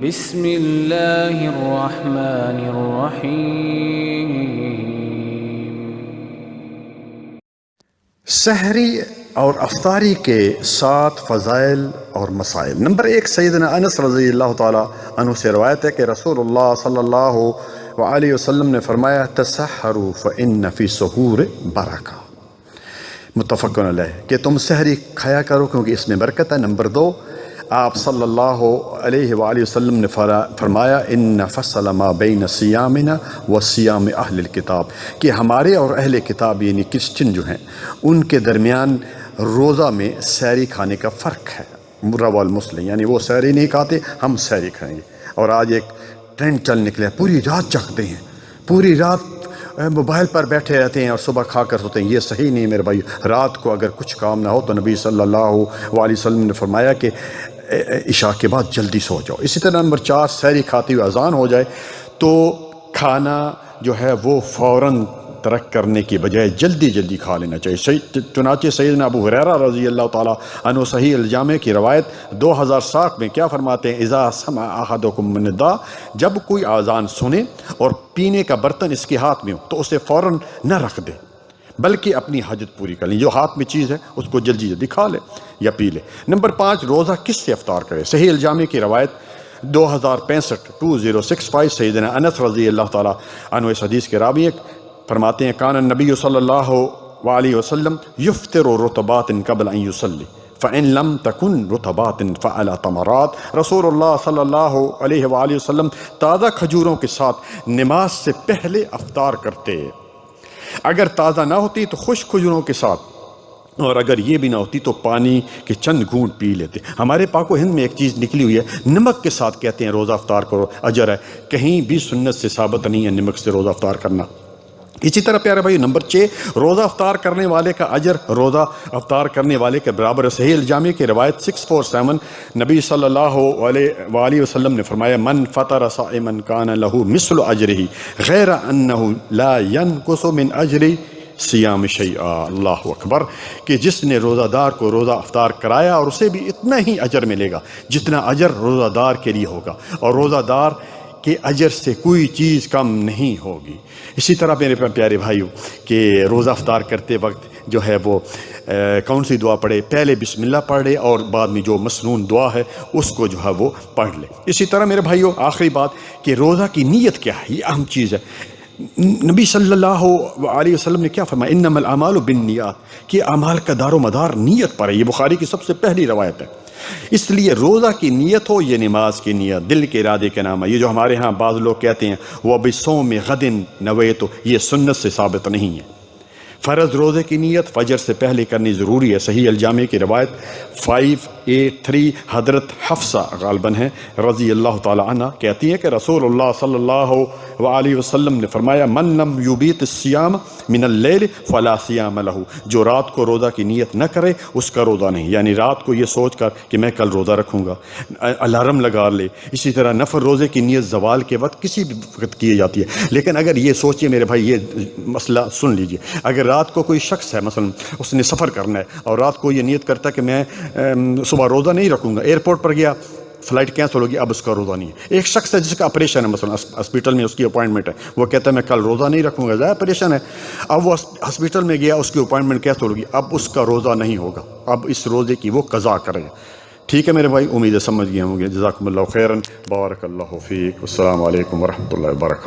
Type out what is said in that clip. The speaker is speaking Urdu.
بسم اللہ الرحمن الرحیم۔ سحری اور افطاری کے 7 فضائل اور مسائل۔ نمبر 1، سیدنا انس رضی اللہ تعالیٰ عنہ سے روایت ہے کہ رسول اللہ صلی اللہ علیہ وسلم نے فرمایا تسحروا فإن فی السحور برکہ، متفق علیہ، کہ تم سحری کھایا کرو کیونکہ اس میں برکت ہے۔ نمبر 2، آپ صلی اللہ علیہ وآلہ وسلم نے فرمایا ان فصل ما بین صیامنا و صیام اہل الکتاب، کہ ہمارے اور اہل کتاب یعنی کرسچن جو ہیں ان کے درمیان روزہ میں سحری کھانے کا فرق ہے۔ رواه مسلم، یعنی وہ سحری نہیں کھاتے، ہم سحری کھائیں گے۔ اور آج ایک ٹرینڈ چل نکلے، پوری رات جاگتے ہیں، پوری رات موبائل پر بیٹھے رہتے ہیں اور صبح کھا کر سوتے ہیں۔ یہ صحیح نہیں میرے بھائی۔ رات کو اگر کچھ کام نہ ہو تو نبی صلی اللہ علیہ وسلم نے فرمایا کہ عشاء کے بعد جلدی سو جاؤ۔ اسی طرح نمبر 4، سحری کھاتے ہوئے اذان ہو جائے تو کھانا جو ہے وہ فوراً ترک کرنے کی بجائے جلدی جلدی کھا لینا چاہیے۔ چنانچہ سیدنا ابو ہریرہ رضی اللہ تعالیٰ عنہ صحیح الجامع کی روایت 2060 میں کیا فرماتے ہیں، اذا سمع احدکم النداء، جب کوئی اذان سنے اور پینے کا برتن اس کے ہاتھ میں ہو تو اسے فوراً نہ رکھ دے بلکہ اپنی حاجت پوری کر لیں، جو ہاتھ میں چیز ہے اس کو جلدی جلدی کھا لے یا پی لے۔ نمبر 5، روزہ کس سے افطار کرے۔ صحیح الجامع کی روایت 2065 سیدنا انس رضی اللہ تعالیٰ عنہ اس حدیث کے راوی فرماتے ہیں کان النبی صلی اللہ علیہ وسلم یفطر رطبات قبل ان یصلی فَإِن لَمْ تَكُنْ رُطَبَاتٍ فَعَلَى تَمَرَاتٍ۔ رسول اللہ صلی اللہ علیہ وآلہ وسلم تازہ کھجوروں کے ساتھ نماز سے پہلے افطار کرتے، اگر تازہ نہ ہوتی تو خشک کھجوروں کے ساتھ، اور اگر یہ بھی نہ ہوتی تو پانی کے چند گھونٹ پی لیتے۔ ہمارے پاک و ہند میں ایک چیز نکلی ہوئی ہے، نمک کے ساتھ کہتے ہیں روزہ افطار کرو، اجر ہے، کہیں بھی سنت سے ثابت نہیں ہے نمک سے روزہ افطار کرنا۔ اسی طرح پیارے بھائی نمبر 6، روزہ افطار کرنے والے کا اجر روزہ افطار کرنے والے کے برابر ہے۔ صحیح الجامع کی روایت 647 نبی صلی اللہ علیہ وآلہ وسلم نے فرمایا من فطر صائما کان له مثل اجرہ غیر انہ لا ینقص من اجر صیام شیئا۔ اللہ اکبر، کہ جس نے روزہ دار کو روزہ افطار کرایا اور اسے بھی اتنا ہی اجر ملے گا جتنا اجر روزہ دار کے لیے ہوگا، اور روزہ دار کہ اجر سے کوئی چیز کم نہیں ہوگی۔ اسی طرح میرے پیارے بھائیوں کہ روزہ افطار کرتے وقت جو ہے وہ کون سی دعا پڑھے، پہلے بسم اللہ پڑھ لے اور بعد میں جو مسنون دعا ہے اس کو جو ہے وہ پڑھ لے۔ اسی طرح میرے بھائیوں آخری بات کہ روزہ کی نیت کیا ہے، یہ اہم چیز ہے۔ نبی صلی اللہ علیہ وسلم نے کیا فرمایا، انما الاعمال بالنیات، کہ اعمال کا دار و مدار نیت پر ہے۔ یہ بخاری کی سب سے پہلی روایت ہے۔ اس لیے روزہ کی نیت ہو، یہ نماز کی نیت، دل کے ارادے کا نام ہے۔ یہ جو ہمارے ہاں بعض لوگ کہتے ہیں وہ بصوم غد نویت، یہ سنت سے ثابت نہیں ہے۔ فرض روزے کی نیت فجر سے پہلے کرنی ضروری ہے۔ صحیح الجامع کی روایت 583 حضرت حفصہ غالباً ہے رضی اللہ تعالیٰ عنہ کہتی ہیں کہ رسول اللہ صلی اللہ علیہ وسلم نے فرمایا من لم یبیت الصیام من اللیل فلا صیام لہ، جو رات کو روزہ کی نیت نہ کرے اس کا روزہ نہیں، یعنی رات کو یہ سوچ کر کہ میں کل روزہ رکھوں گا الارم لگا لے۔ اسی طرح نفل روزے کی نیت زوال کے وقت کسی بھی وقت کی جاتی ہے، لیکن اگر یہ سوچیے میرے بھائی، یہ مسئلہ سن لیجئے، اگر رات کو کوئی شخص ہے مثلا اس نے سفر کرنا ہے اور رات کو یہ نیت کرتا ہے کہ میں صبح روزہ نہیں رکھوں گا، ایئرپورٹ پر گیا، فلائٹ کینسل ہوگی، اب اس کا روزہ نہیں ہے۔ ایک شخص ہے جس کا آپریشن ہے، مثلا ہاسپٹل میں اس کی اپوائنٹمنٹ ہے، وہ کہتا ہے میں کل روزہ نہیں رکھوں گا، ظاہر آپریشن ہے، اب وہ ہاسپٹل میں گیا، اس کی اپوائنٹمنٹ کینسل ہوگی، اب اس کا روزہ نہیں ہوگا، اب اس روزے کی وہ قضا کرے گا۔ ٹھیک ہے میرے بھائی، امید ہے سمجھ گئے ہوں گے۔ جزاکم اللہ خیراً، بارک اللہ فیک، السلام علیکم ورحمۃ اللہ وبرکاتہ۔